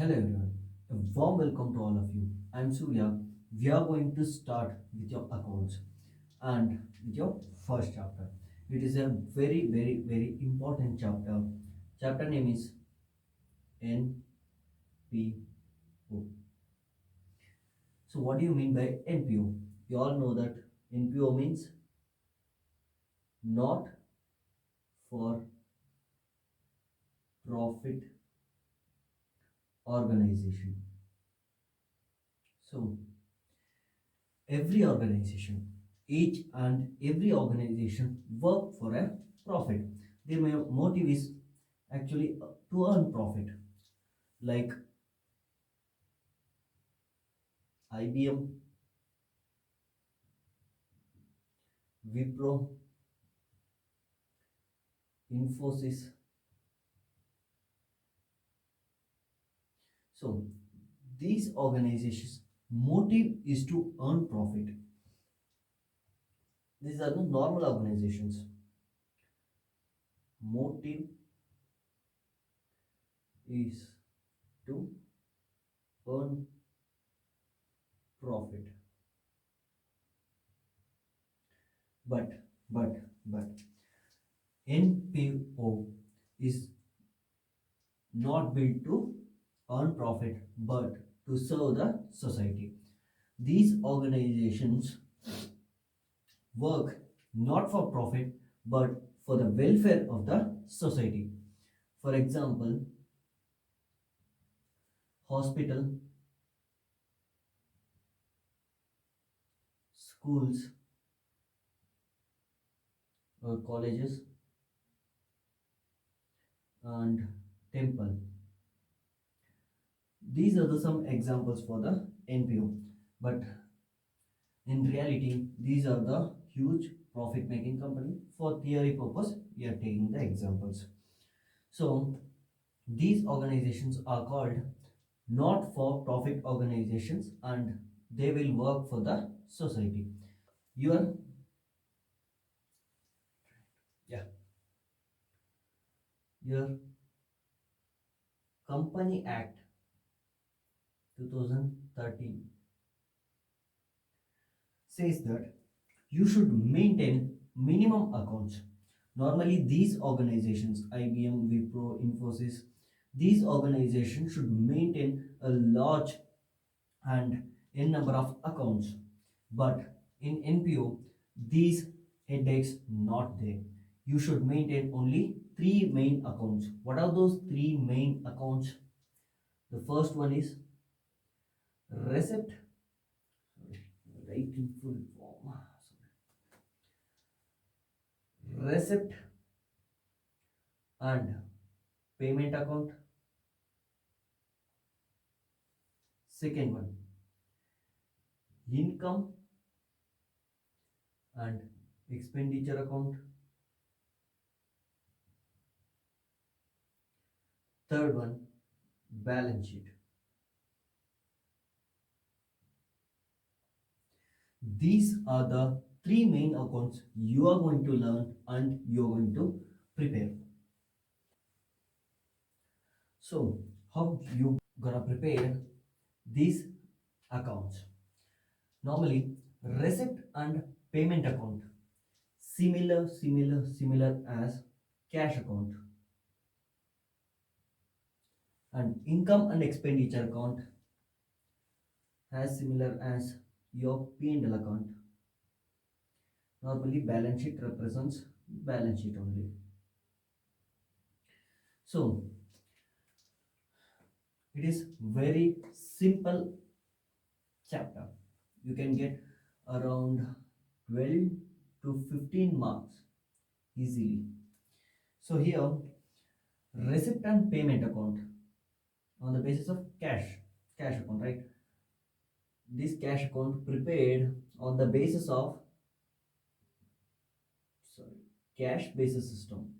Hello everyone, a warm welcome to all of you. I'm Surya. We are going to start with your accounts and with your first chapter. It is a very important chapter. Chapter name is NPO. So what do you mean by NPO? You all know that NPO means not for profit organization. So every organization, each and every organization work for a profit. Their motive is actually to earn profit, like IBM, Wipro, Infosys. So these organizations motive is to earn profit. These are the normal organizations. Motive is to earn profit. But NPO is not built to earn profit but to serve the society. These organizations work not for profit but for the welfare of the society. For example, hospital, schools, colleges, and temple. These are the some examples for the NPO. But in reality, these are the huge profit making company. For theory purpose, we are taking the examples. So these organizations are called not for profit organizations and they will work for the society. Your yeah, your Company Act 2013 says that you should maintain minimum accounts. Normally, these organizations, IBM, Wipro, Infosys, these organizations should maintain a large and n number of accounts. But in NPO, these headaches not there. You should maintain only three main accounts. What are those three main accounts? The first one is receipt. Sorry, right in full form. Sorry. Receipt and payment account. Second one, income and expenditure account. Third one, balance sheet. These are the three main accounts you are going to learn and you are going to prepare. So, how you gonna prepare these accounts? Normally, receipt and payment account similar as cash account, and income and expenditure account as similar as your P&L account. Normally, balance sheet represents balance sheet only. So, it is very simple chapter. You can get around 12 to 15 marks easily. So here, receipt and payment account on the basis of cash account, right? This cash account prepared on the basis of sorry cash basis system,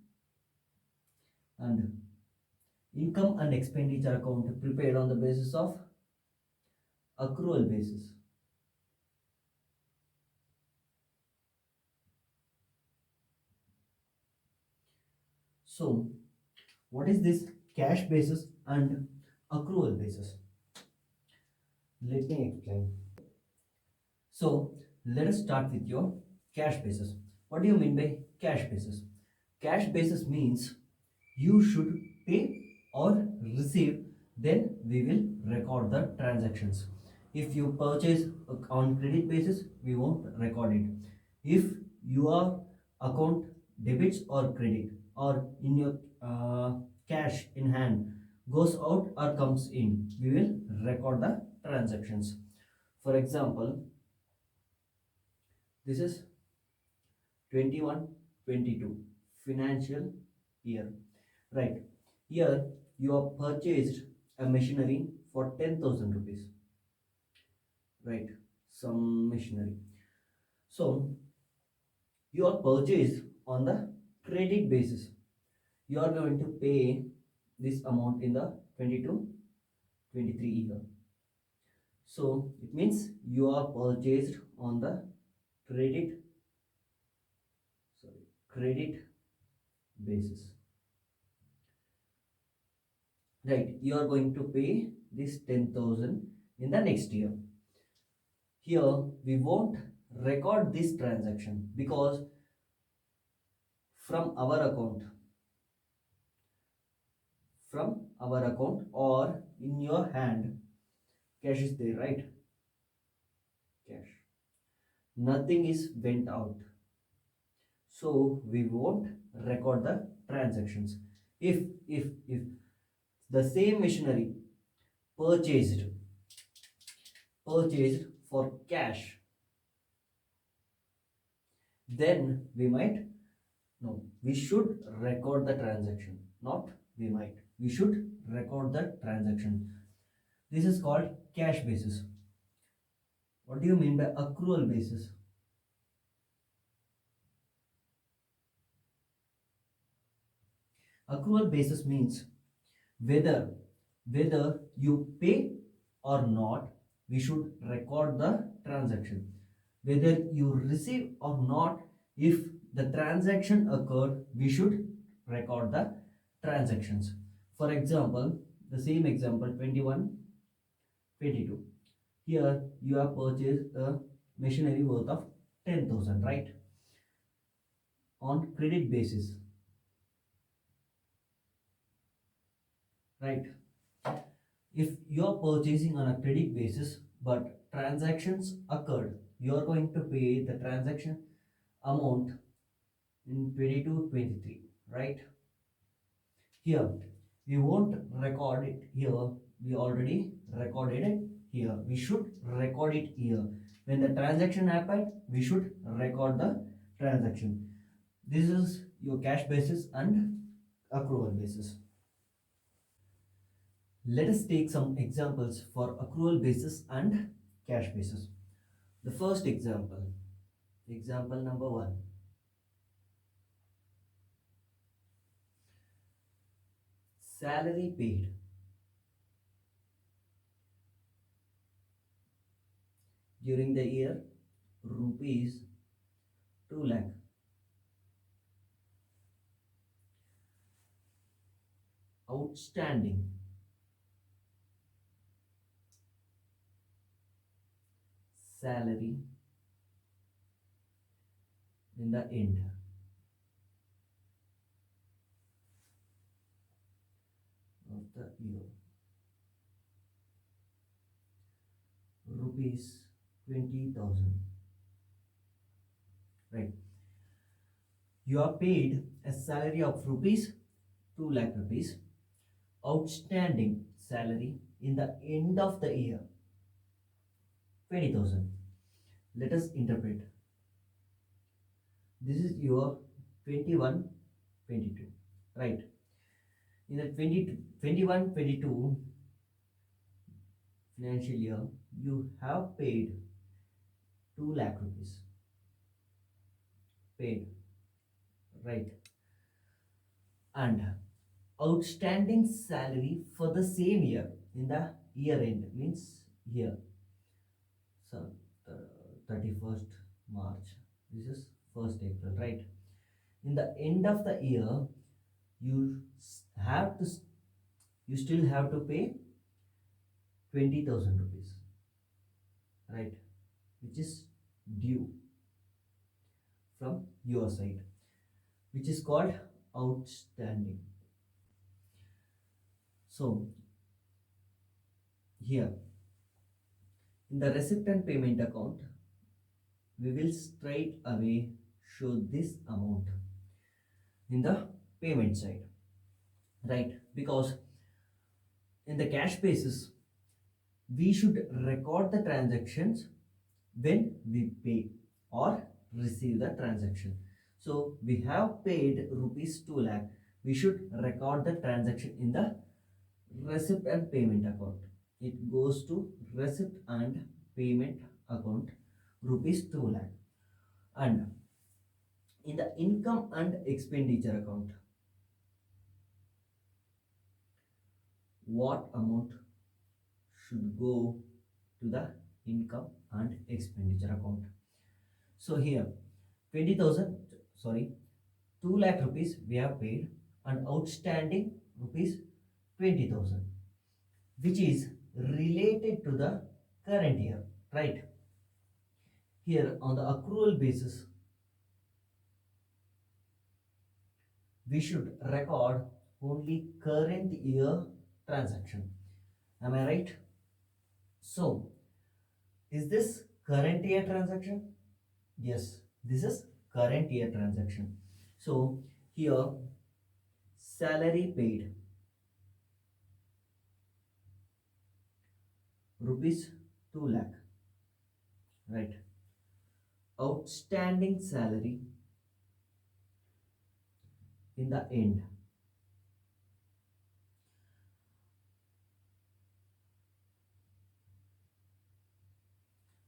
and income and expenditure account prepared on the basis of accrual basis. So what is this cash basis and accrual basis. Let me explain. So let us start with your cash basis. What do you mean by cash basis? Cash basis means you should pay or receive, then we will record the transactions. If you purchase on credit basis, we won't record it. If your account debits or credit, or in your cash in hand goes out or comes in, we will record the transactions. For example, this is 21-22 financial year, right? Here you have purchased a machinery for 10,000 rupees, right? Some machinery. So you are purchased on the credit basis. You are going to pay this amount in the 22-23 year. So it means you are purchased on the credit, sorry, credit basis, right? You are going to pay this 10,000 in the next year. Here we won't record this transaction because from our account, or in your hand, cash is there, right? Cash, nothing is went out, so we won't record the transactions. If the same machinery purchased for cash, then we might, no, we should record the transaction. Not we might, we should record the transaction. This is called cash basis. What do you mean by accrual basis? Accrual basis means whether you pay or not, we should record the transaction. Whether you receive or not, if the transaction occurred, we should record the transactions. For example, the same example, 21-22. Here you have purchased a machinery worth of 10,000, right? On credit basis, right? If you are purchasing on a credit basis but transactions occurred, you are going to pay the transaction amount in 22-23, right? Here we won't record it here, we already recorded it here. We should record it here. When the transaction happened, we should record the transaction. This is your cash basis and accrual basis. Let us take some examples for accrual basis and cash basis. The first example, example number 1. Salary paid during the year rupees 2 lakh. Outstanding salary in the end of the year rupees 20,000, right? You are paid a salary of rupees 2 lakh rupees. Outstanding salary in the end of the year 20,000. Let us interpret. This is your 21-22, right? In the 21-22 financial year, you have paid 2 lakh rupees. Paid, right? And outstanding salary for the same year in the year end means here. So, 31st March. This is 1st April, right? In the end of the year, you have to, you still have to pay 20,000 rupees, right, which is due from your side, which is called outstanding. So here in the receipt and payment account, we will straight away show this amount in the payment side, right? Because in the cash basis, we should record the transactions when we pay or receive the transaction. So we have paid rupees 2 lakh. We should record the transaction in the receipt and payment account. It goes to receipt and payment account rupees 2 lakh. And in the income and expenditure account, what amount should go to the income and expenditure account? So here 20,000, sorry, 2 lakh rupees we have paid and outstanding rupees 20,000, which is related to the current year, right? Here on the accrual basis, we should record only current year transaction. Am I right? So, is this current year transaction? Yes, this is current year transaction. So, here salary paid rupees 2 lakh, right? Outstanding salary in the end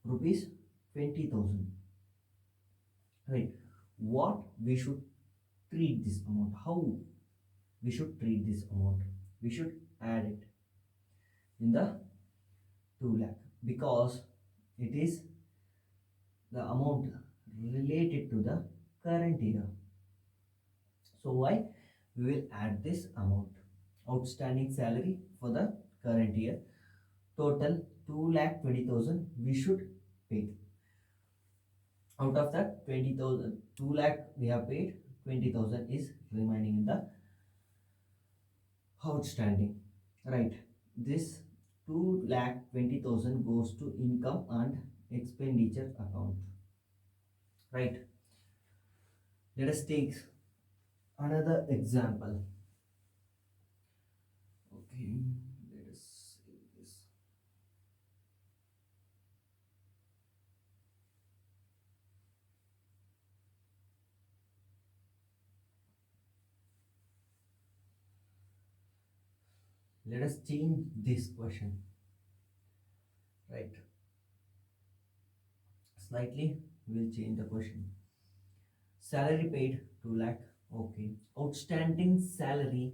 rupees 20,000, right? What we should treat this amount, how we should treat this amount? We should add it in the 2 lakh because it is the amount related to the current year. So why we will add this amount? Outstanding salary for the current year, total 2 lakh 20,000 we should pay. Out of that 20,000, 2 lakh we have paid, 20,000 is remaining in the outstanding, right? This 2 lakh 20,000 goes to income and expenditure account, right? Let us take another example. Okay, let us see this. Let us change this question, right? Slightly we'll change the question. Salary paid 2 lakh, okay. Outstanding salary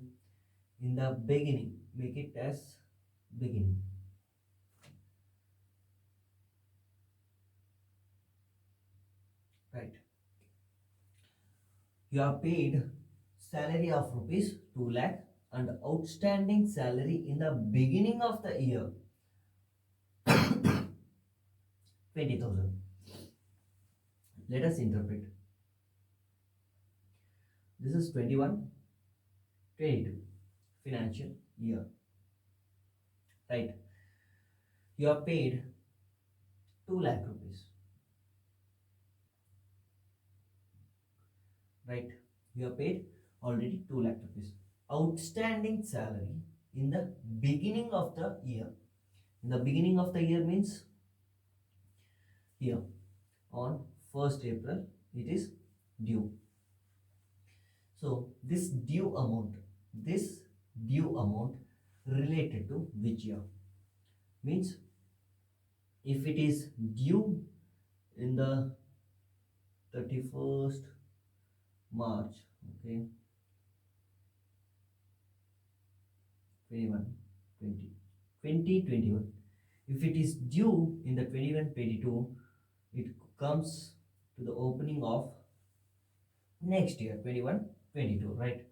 in the beginning, make it as beginning, right? You are paid salary of rupees 2 lakh and outstanding salary in the beginning of the year 20,000. Let us interpret. This is 21 22 financial year, right? You are paid 2 lakh rupees, right? You are paid already 2 lakh rupees. Outstanding salary in the beginning of the year. In the beginning of the year means here on 1st April it is due. So this due amount related to which year? Means if it is due in the 31st March, okay, 21, 20, 2021. If it is due in the 21, 22, it comes to the opening of next year 21, 22, right?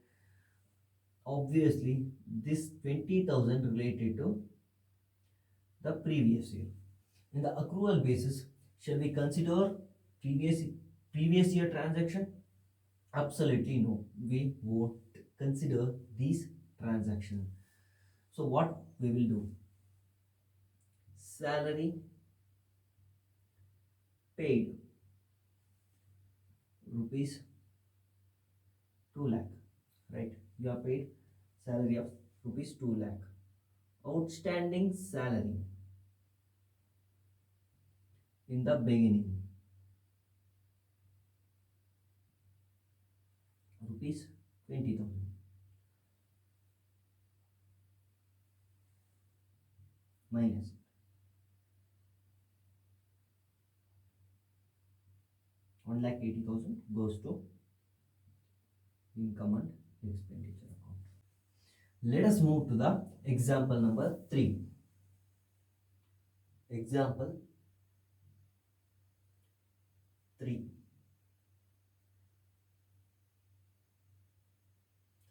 Obviously this 20,000 related to the previous year. In the accrual basis, shall we consider previous previous year transaction? Absolutely no. We won't consider these transactions. So what we will do? Salary paid rupees 2 lakh, right? You are paid salary of rupees 2 lakh. Outstanding salary in the beginning rupees 20,000 minus 1,80,000 goes to income and expenditure account. Let us move to the example number 3. Example 3.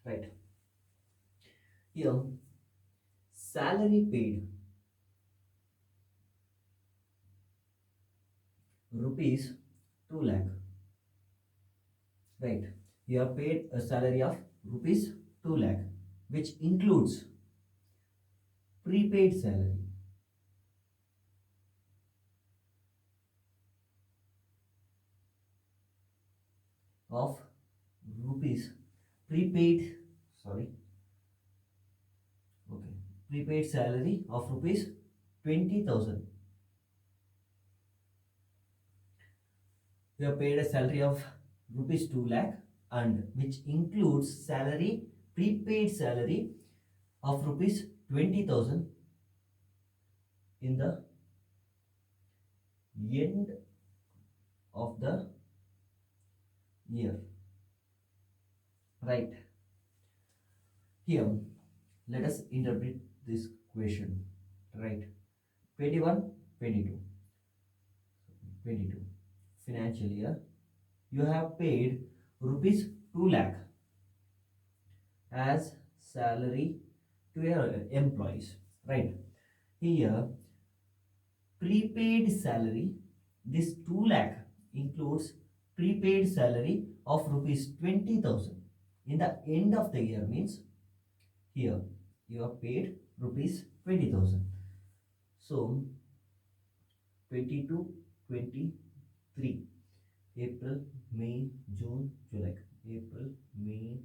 Right. Here, salary paid rupees 2 lakh. Right. You are paid a salary of rupees 2 lakh, which includes prepaid salary of rupees prepaid sorry okay prepaid salary of rupees 20,000. You are paid a salary of rupees 2 lakh, and which includes salary prepaid salary of rupees 20,000 in the end of the year. Right. Here, let us interpret this question. Right. 21, 22, 22 financial year. You have paid rupees 2 lakh as salary to your employees. Right. Here, prepaid salary, this 2 lakh includes prepaid salary of rupees 20,000 in the end of the year, means here you are paid rupees 20,000. So 22, 23, April, May, June, July. April, May,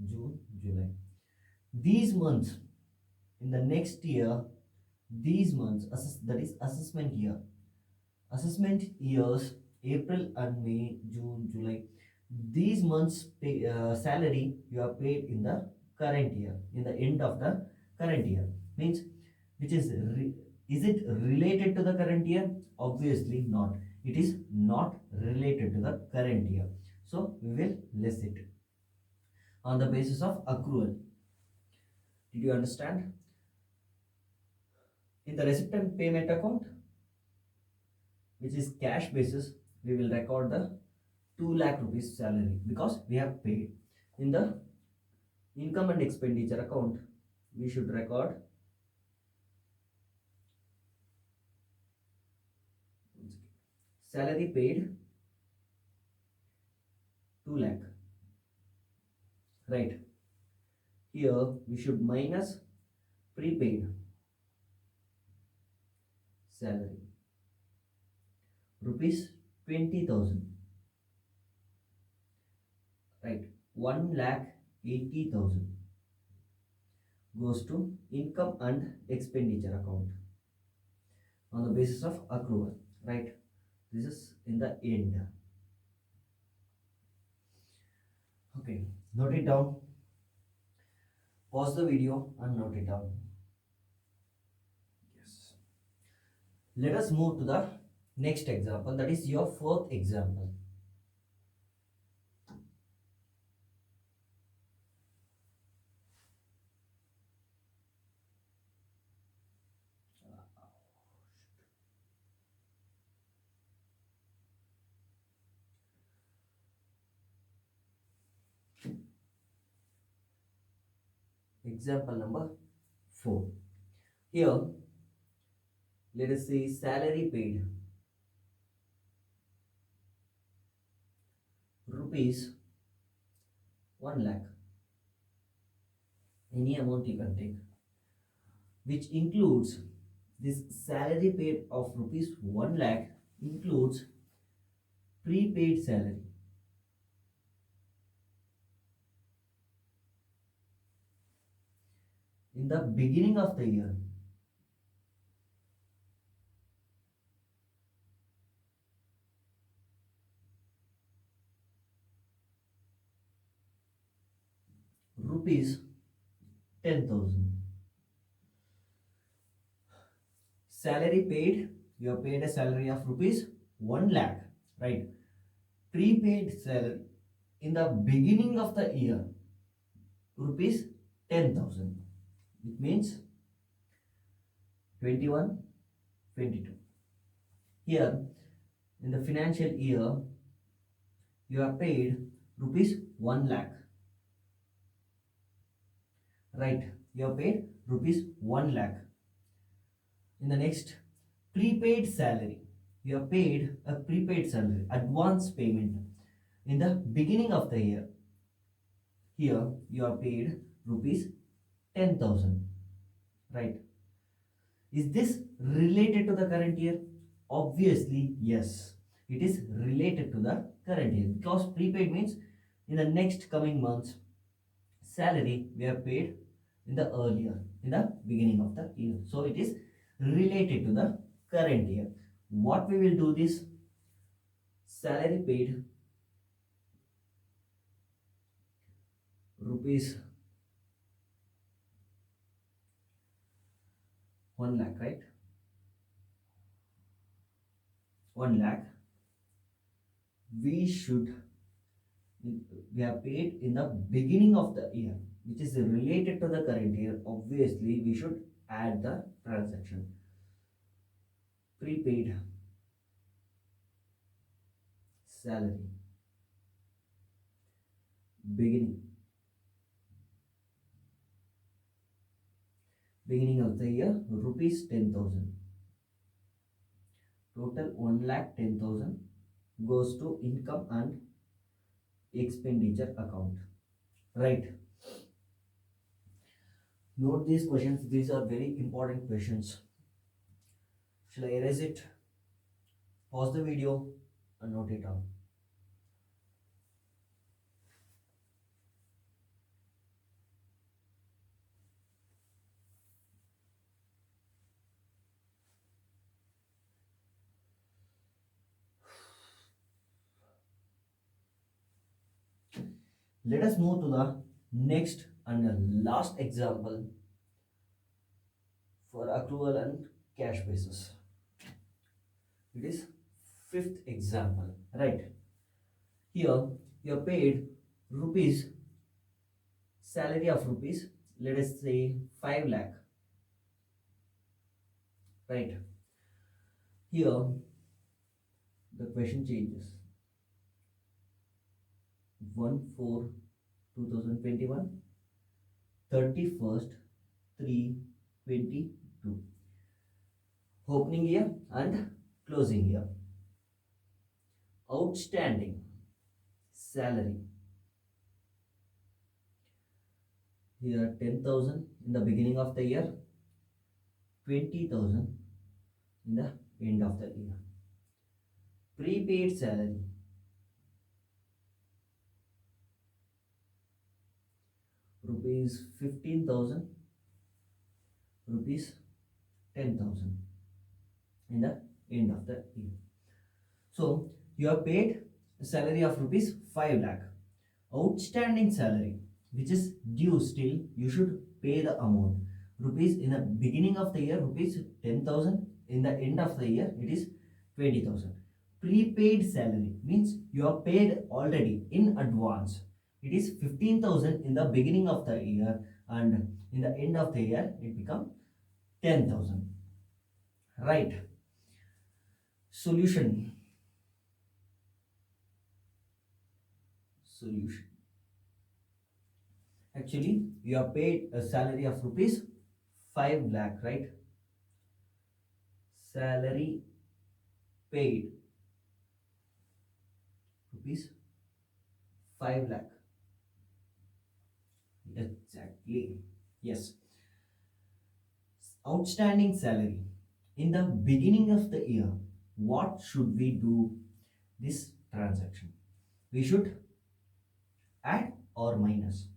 June, July. These months in the next year, these months, that is assessment year. Assessment years, April and May, June, July. These months salary you are paid in the current year, in the end of the current year. Means, which is it related to the current year? Obviously not. It is not related to the current year. So we will less it on the basis of accrual. Did you understand? In the receipt and payment account, which is cash basis, we will record the 2 lakh rupees salary because we have paid. In the income and expenditure account, we should record salary paid 2 lakh. Right. Here we should minus prepaid salary rupees 20,000. Right. 1,80,000 goes to income and expenditure account on the basis of accrual. Right. This is in the end. Okay. Note it down. Pause the video and note it down. Yes. Let us move to the next example, that is your fourth example. Example number 4. Here Let us say salary paid rupees 1 lakh, any amount you can take, which includes this salary paid of rupees 1 lakh includes prepaid salary in the beginning of the year. Rupees 10,000. Salary paid, you have paid a salary of rupees 1 lakh, right? Prepaid salary in the beginning of the year, rupees 10,000. It means 21, 22. Here in the financial year, you have paid rupees 1 lakh, right? You have paid rupees 1 lakh. In the next, prepaid salary, you have paid a prepaid salary, advance payment in the beginning of the year. Here you are paid rupees 10,000, right? Is this related to the current year? Obviously, yes. It is related to the current year because prepaid means in the next coming months salary we have paid in the earlier, in the beginning of the year. So it is related to the current year. What we will do this salary paid rupees 1 lakh, right? 1 lakh we should we have paid in the beginning of the year, which is related to the current year. Obviously we should add the transaction prepaid salary beginning of the year rupees 10,000, total 1 lakh 10,000 goes to income and expenditure account, right? Note these questions, these are very important questions. Shall I erase it, pause the video and note it down? Let us move to the next and last example for accrual and cash basis. It is fifth example, right? Here you are paid rupees, salary of rupees, let us say 5 lakh, right? Here the question changes. 1 4 2021, 31st 3 22, opening year and closing year. Outstanding salary, here 10,000 in the beginning of the year, 20,000 in the end of the year. Prepaid salary, rupees 15,000, rupees 10,000 in the end of the year. So you are paid a salary of rupees 5 lakh. Outstanding salary which is due still, you should pay the amount. Rupees in the beginning of the year, rupees 10,000. In the end of the year, it is 20,000. Prepaid salary means you are paid already in advance. It is 15,000 in the beginning of the year, and in the end of the year, it becomes 10,000. Right. Solution. Solution. Actually, you are paid a salary of rupees 5 lakh, right? salary paid rupees 5 lakh. Exactly. Yes. Outstanding salary. In the beginning of the year, what should we do this transaction? We should add or minus.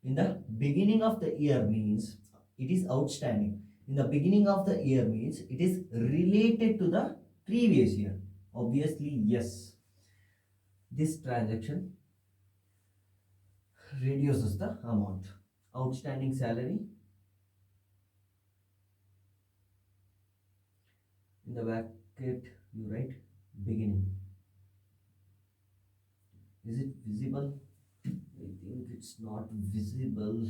In the beginning of the year means it is outstanding. In the beginning of the year means it is related to the previous year. Obviously, yes. This transaction reduces the amount. Outstanding salary. In the bracket, you write beginning. Is it visible? I think it's not visible.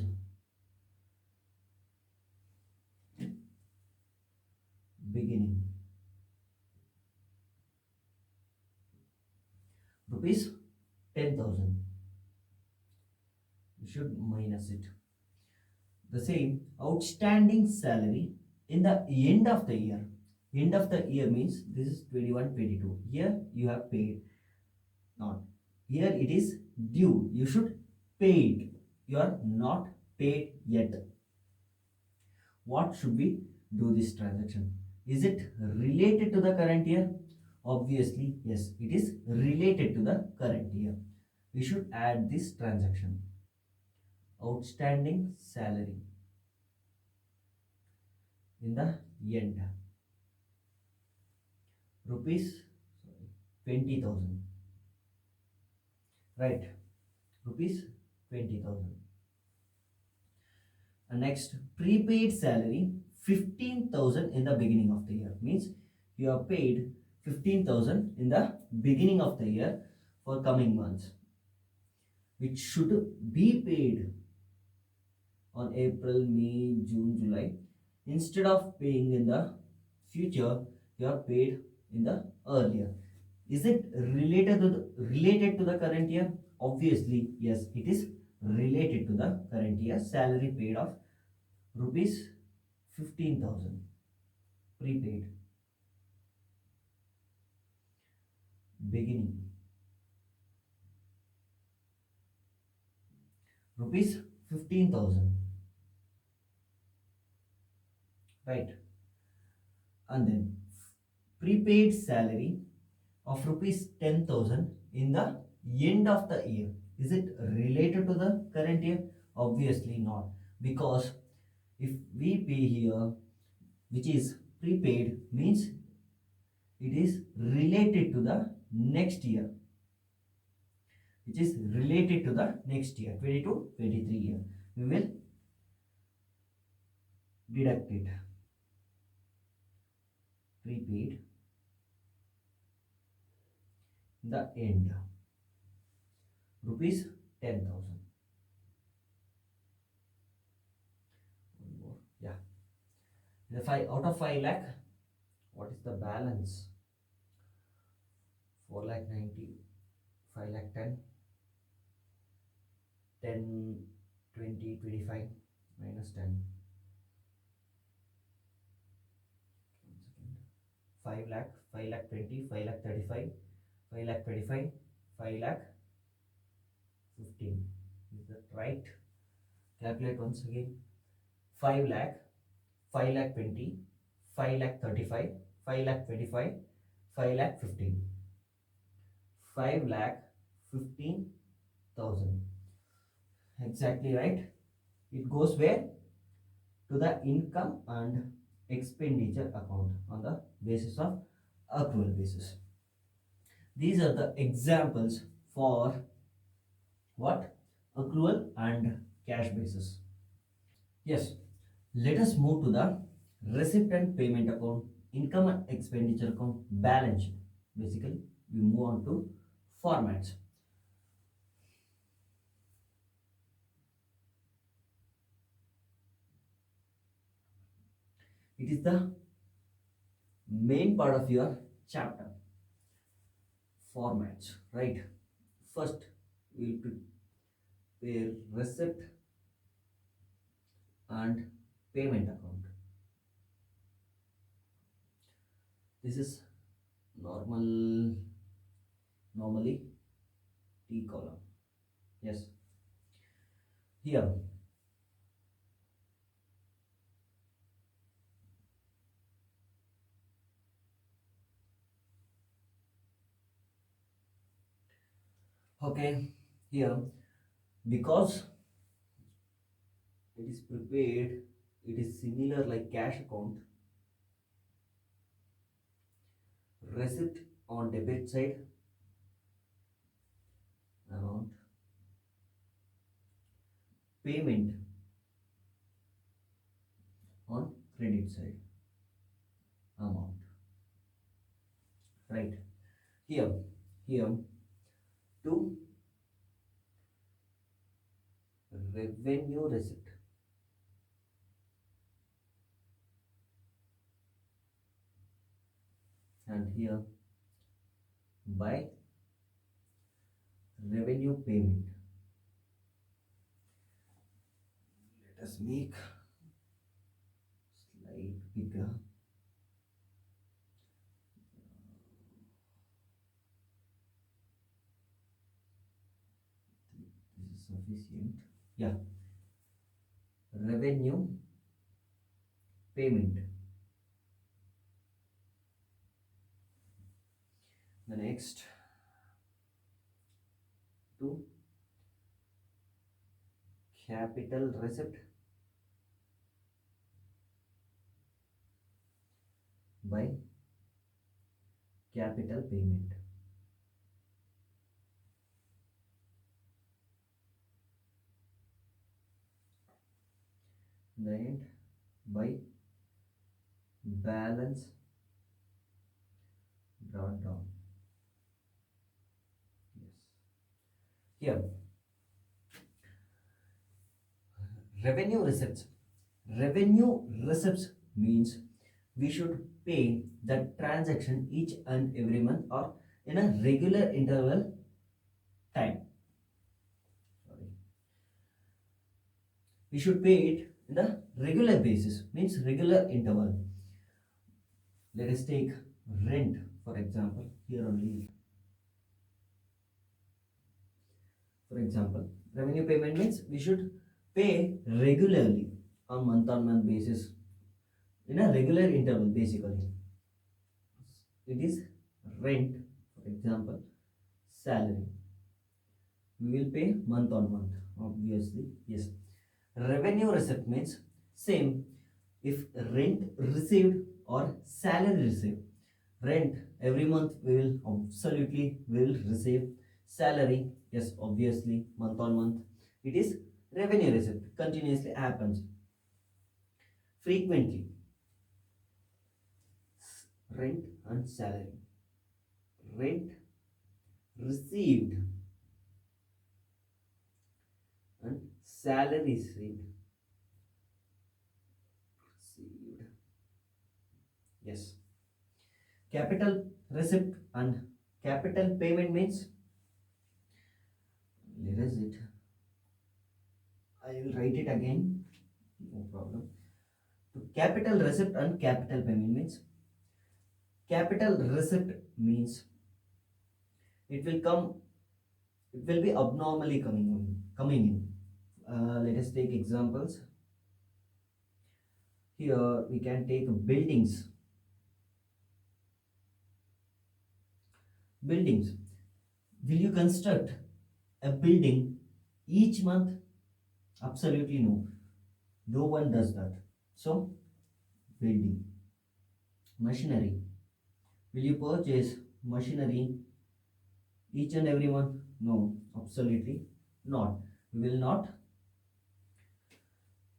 Beginning. Rupees 10,000. You should minus it. The same outstanding salary in the end of the year. End of the year means this is 21, 22. Here you have paid. Not. Here it is due. You should pay it. You are not paid yet. What should we do this transaction? Is it related to the current year? Obviously, yes, it is related to the current year. We should add this transaction. Outstanding salary in the end. Rupees 20,000. Right. Rupees 20,000. And next, prepaid salary 15,000 in the beginning of the year. Means you are paid 15,000 in the beginning of the year for coming months, which should be paid on April, May, June, July. Instead of paying in the future, you are paid in the earlier. Is it related to the current year? Obviously, yes, it is related to the current year. Salary paid of rupees 15,000 prepaid beginning rupees 15,000, right? And then prepaid salary of rupees 10,000 in the end of the year. Is it related to the current year? Obviously not, because if we pay here, which is prepaid, means it is related to the next year, which is related to the next year, 22, 23 year. We will deduct it. Prepaid the end rupees 10,000. Yeah. The 5 out of 5 lakh, what is the balance? 4 lakh 90, 5 lakh 10, 10, 20, 25 minus 10. 5 lakh, 5 lakh 20, 5 lakh 35, 5 lakh 25, 5 lakh 15. Is that right? Calculate once again. 5 lakh, 5 lakh 20, 5 lakh 35, 5 lakh 25, 5 lakh 15. 5 lakh 15,000. Exactly right. It goes where? To the income and expenditure account on the basis of accrual basis. These are the examples for what? Accrual and cash basis. Yes, let us move to the receipt and payment account, income and expenditure account, balance sheet. Basically, we move on to formats. It is the main part of your chapter. Formats, right? First, we will prepare receipt and payment account. This is normal, normally T column. Yes, here. Okay, here, because it is prepared, it is similar like cash account. Receipt on debit side, amount. Payment on credit side, amount. Right, here, here, to revenue receipt, and here by revenue payment. Let us make slide bigger. This is sufficient. Yeah, revenue payment. The next, to capital receipt by capital payment. Then by balance brought down. Yes. Here, revenue receipts. Revenue receipts means we should pay the transaction each and every month or in a regular interval time. Sorry. We should pay it in the regular basis, means regular interval. Let us take rent for example. Here only. For example, revenue payment means we should pay regularly on month basis in a regular interval basically. It is rent, for example, salary. We will pay month on month, obviously. Yes. Revenue receipt means same. If rent received or salary received, rent every month we will absolutely will receive. Salary, yes, obviously month on month. It is revenue receipt. Continuously happens frequently. Rent and salary. Rent received and salary received. Received. Yes. Capital receipt and capital payment means, where is it? I will write it again. No problem. To capital receipt and capital payment means, capital receipt means it will come, it will be abnormally coming in. Let us take examples. Here we can take buildings. Buildings. Will you construct a building each month? Absolutely no. No one does that. So, building. Machinery. Will you purchase machinery each and every month? No, absolutely not. We will not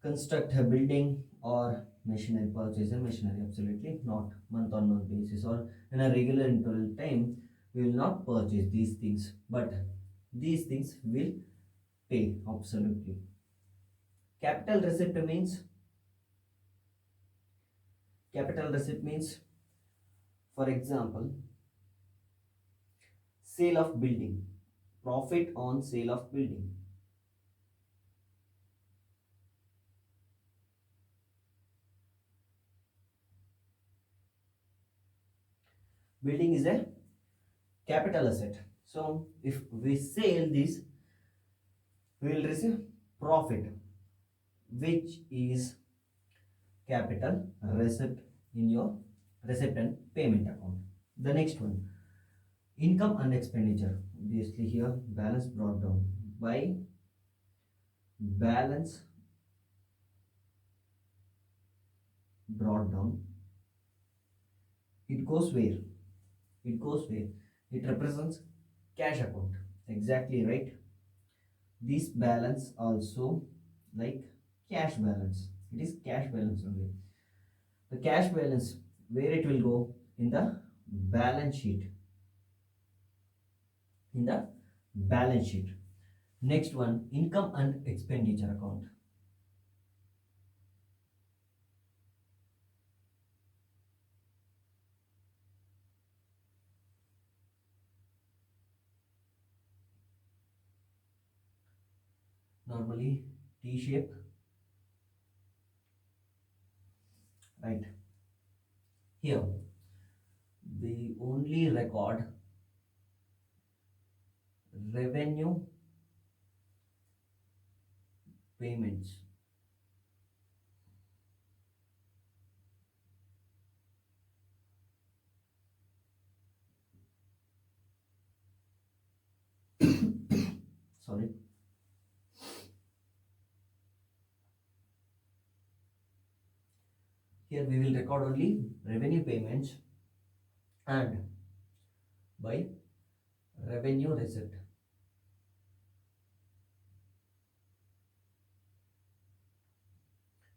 construct a building or machinery, purchase a machinery, absolutely not. Month on month basis or in a regular interval time, we will not purchase these things, but these things will pay absolutely. Capital receipt means, capital receipt means, for example, sale of building, profit on sale of building. Building is a capital asset. So if we sell this, we will receive profit, which is capital receipt in your receipt and payment account. The next one, income and expenditure. Obviously here balance brought down by balance brought down. It goes where? It goes where? It represents cash account. Exactly right. This balance also like cash balance. It is cash balance only. The cash balance where it will go in the balance sheet. In the balance sheet. Next one, income and expenditure account. Normally T shape, right? Here we only record revenue payments. Sorry. Here we will record only revenue payments and by revenue receipt.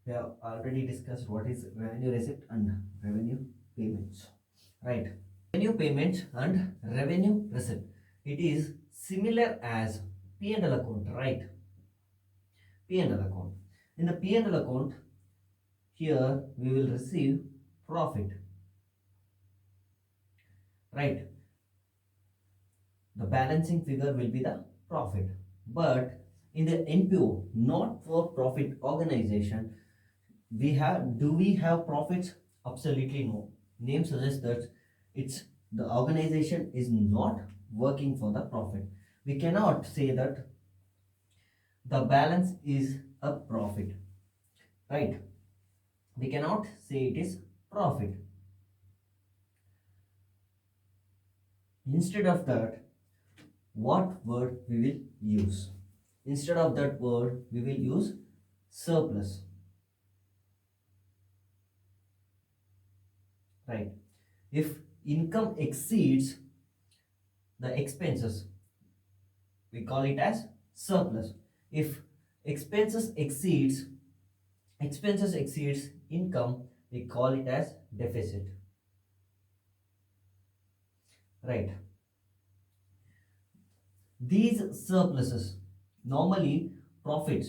We have already discussed what is revenue receipt and revenue payments, right? Revenue payments and revenue receipt. It is similar as P&L account, right? P&L account. In the P&L account, here we will receive profit, right? The balancing figure will be the profit. But in the NPO, not for profit organization, we have profits? Absolutely no. Name suggests that it's the organization is not working for the profit. We cannot say that the balance is a profit, right? We cannot say it is profit. Instead of that, what word we will use? Instead of that word, we will use surplus, right? If income exceeds the expenses, we call it as surplus. If expenses exceeds expenses exceeds income, we call it as deficit, right? These surpluses, normally profits,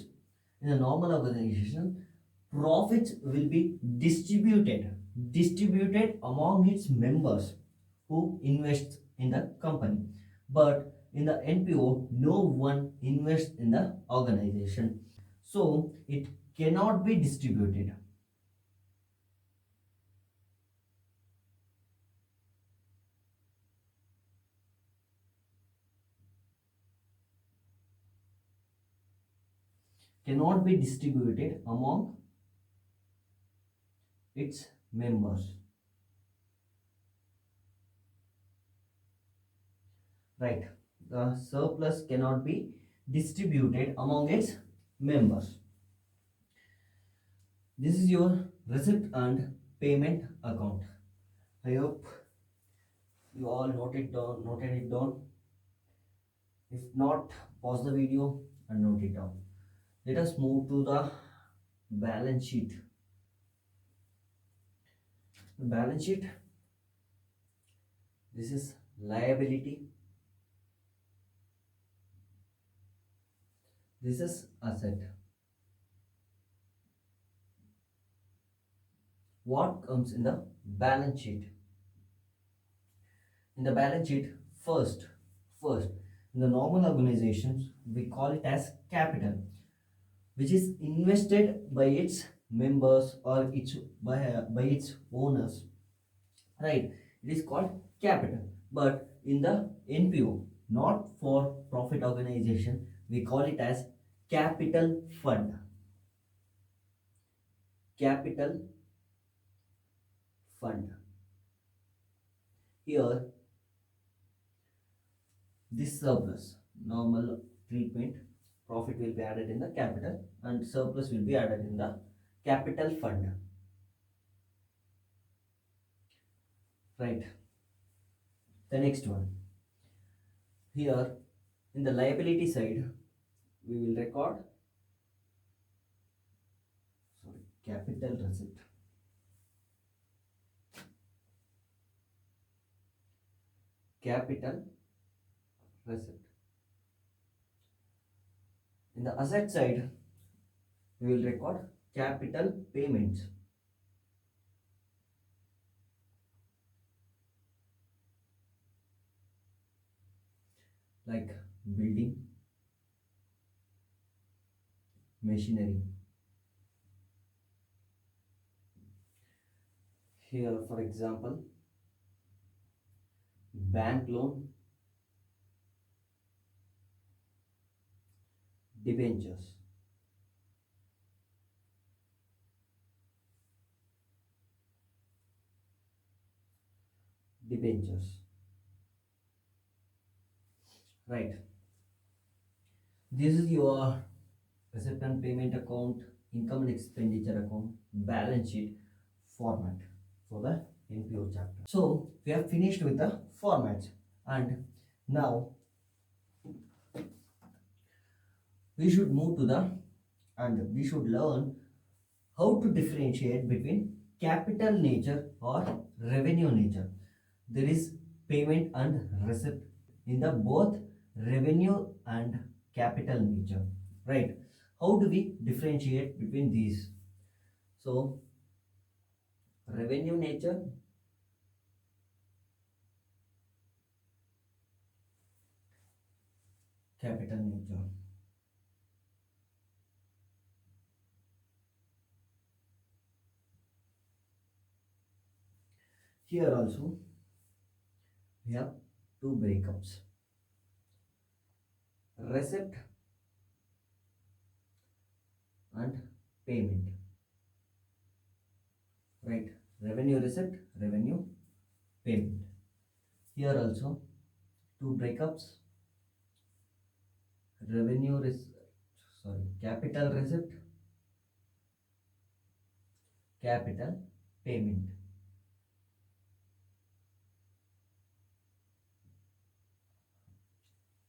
in a normal organization, profits will be distributed among its members who invest in the company. But in the NPO, no one invests in the organization, so it cannot be distributed. Cannot be distributed among its members, right? The surplus cannot be distributed among its members. This is your receipt and payment account. I hope you all noted it down. If not, pause the video and note it down. Let us move to the balance sheet. The balance sheet, this is liability, this is asset. What comes in the balance sheet? In the balance sheet, first, in the normal organizations, we call it as capital, which is invested by its members or by its owners, right? It is called capital. But in the NPO, not for profit organization, we call it as capital fund. Capital fund. Here, this surplus, normal treatment, profit will be added in the capital and surplus will be added in the capital fund. Right. The next one. Here, in the liability side, we will record, sorry, capital receipt. Capital receipt. In the asset side, we will record capital payments. Like building, machinery. Here, for example, bank loan, debentures. Debentures. Right. This is your receipt and payment account, income and expenditure account, balance sheet format for the NPO chapter. So we have finished with the formats, and now we should move to the, and we should learn how to differentiate between capital nature or revenue nature. There is payment and receipt in the both revenue and capital nature, right? How do we differentiate between these? So revenue nature, capital nature. Here also we have two breakups: receipt and payment, right? Revenue receipt, revenue payment. Here also two breakups: revenue receipt, sorry, capital receipt, capital payment.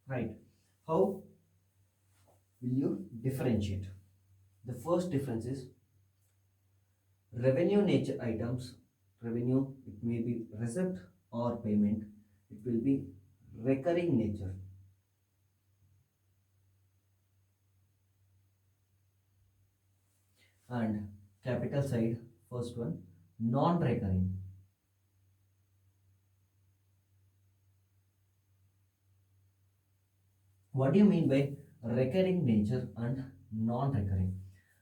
Right. How will you differentiate? The first difference is revenue nature items. Revenue, it may be receipt or payment. It will be recurring nature. And capital side, first one, non-recurring. What do you mean by recurring nature and non-recurring?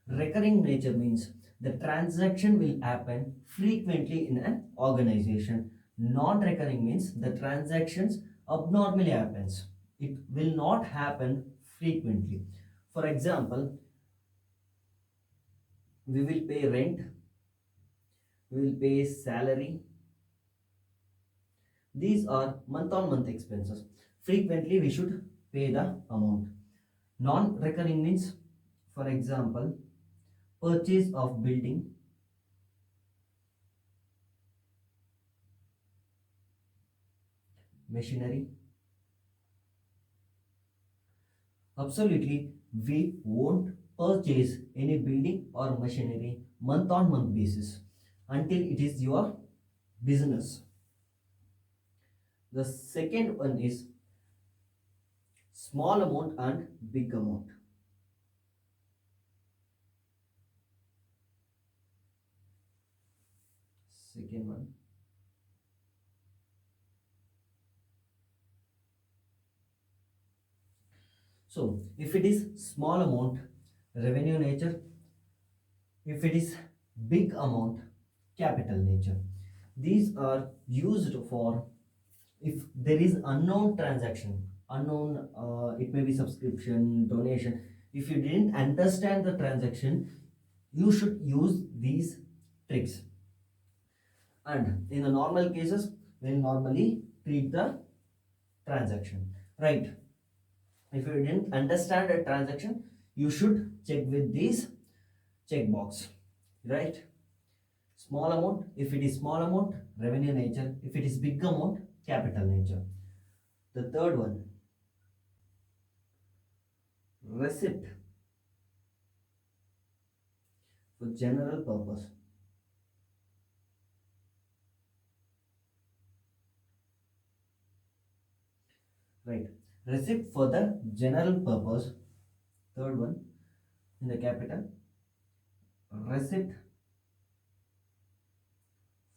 Recurring nature means the transaction will happen frequently in an organization. Non-recurring means the transactions abnormally happens. It will not happen frequently. For example, we will pay rent, we will pay salary. These are month on month expenses. Frequently we should pay the amount. Non-recurring means, for example, purchase of building, machinery. Absolutely, we won't purchase any building or machinery month on month basis until it is your business. The second one is small amount and big amount. Second one. So if it is small amount, revenue nature. If it is big amount, capital nature. These are used for if there is unknown transaction, unknown, it may be subscription, donation. If you didn't understand the transaction, you should use these tricks. And in the normal cases, we'll normally treat the transaction, right? If you didn't understand a transaction, you should check with this checkbox, right? Small amount, if it is small amount, revenue nature. If it is big amount, capital nature. The third one, receipt for general purpose, right? Receipt for the general purpose. Third one in the capital, receipt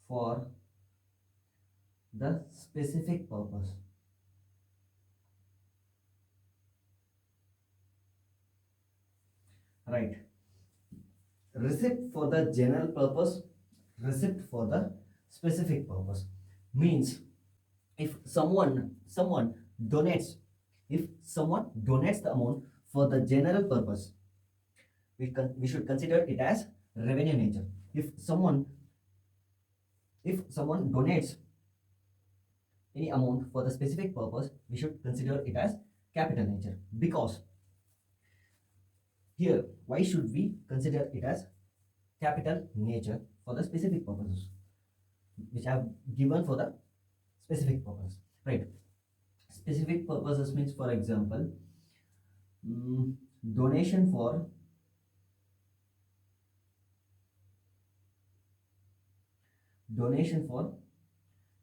for the specific purpose, right? Receipt for the general purpose, receipt for the specific purpose means if someone donates, if someone donates the amount for the general purpose, we should consider it as revenue nature. If someone donates any amount for the specific purpose, we should consider it as capital nature. Because here, why should we consider it as capital nature for the specific purposes which I have given for the specific purpose, right? Specific purposes means, for example, mm, donation for donation for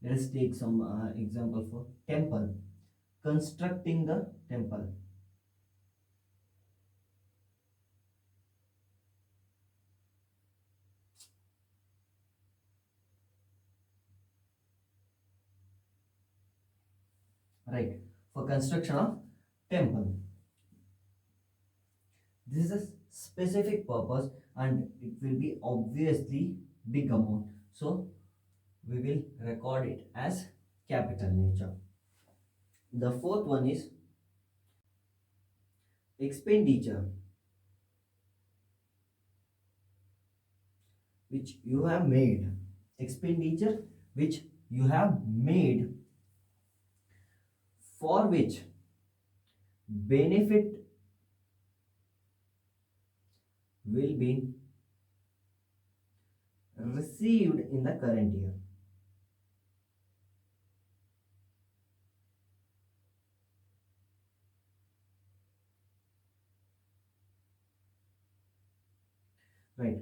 let us take some example for temple, constructing the temple, right? For construction of temple, this is a specific purpose and it will be obviously big amount, so we will record it as capital nature. The fourth one is expenditure which you have made, expenditure which you have made, for which benefit will be received in the current year, right?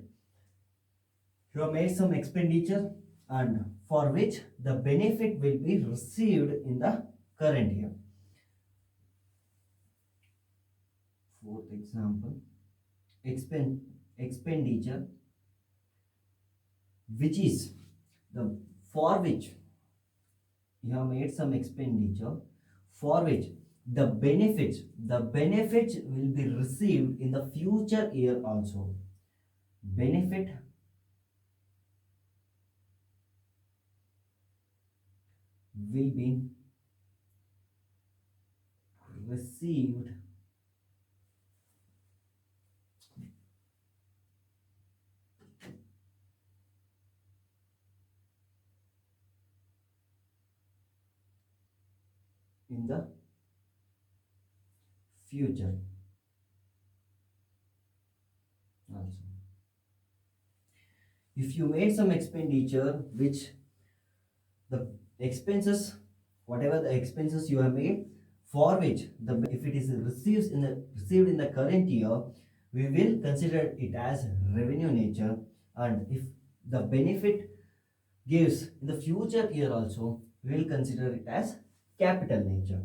You have made some expenditure and for which the benefit will be received in the current year. Fourth example, expenditure which is the for which you have made some expenditure, for which the benefits will be received in the future year also. Benefit will be received in the future also. If you made some expenditure which the expenses, whatever the expenses you have made, for which the if it is received in the current year, we will consider it as revenue nature. And if the benefit gives in the future year also, we will consider it as capital nature.